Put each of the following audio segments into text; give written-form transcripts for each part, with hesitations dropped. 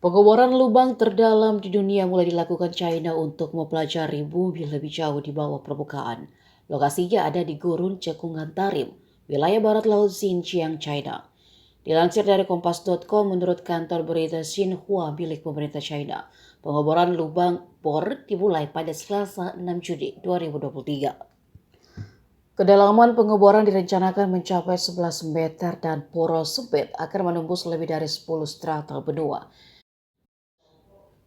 Pengeboran lubang terdalam di dunia mulai dilakukan China untuk mempelajari bumi lebih jauh di bawah permukaan. Lokasinya ada di Gurun Cekungan Tarim, wilayah barat laut Xinjiang, China. Dilansir dari Kompas.com, menurut kantor berita Xinhua milik pemerintah China, pengeboran lubang bor dimulai pada Selasa 6 Juni 2023. Kedalaman pengeboran direncanakan mencapai 11 meter dan poros sempit akan menembus lebih dari 10 strata benua.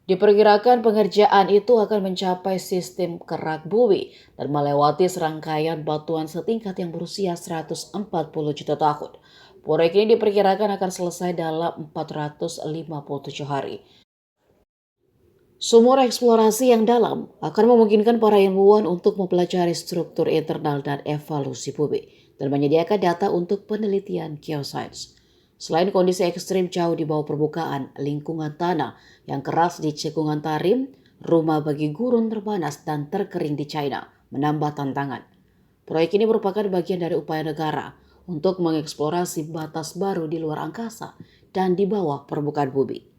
Diperkirakan pengerjaan itu akan mencapai sistem kerak bumi dan melewati serangkaian batuan setingkat yang berusia 140 juta tahun. Proyek ini diperkirakan akan selesai dalam 457 hari. Sumur eksplorasi yang dalam akan memungkinkan para ilmuwan untuk mempelajari struktur internal dan evolusi bumi dan menyediakan data untuk penelitian geoscience. Selain kondisi ekstrim jauh di bawah permukaan, lingkungan tanah yang keras di Cekungan Tarim, rumah bagi gurun terpanas dan terkering di China, menambah tantangan. Proyek ini merupakan bagian dari upaya negara untuk mengeksplorasi batas baru di luar angkasa dan di bawah permukaan bumi.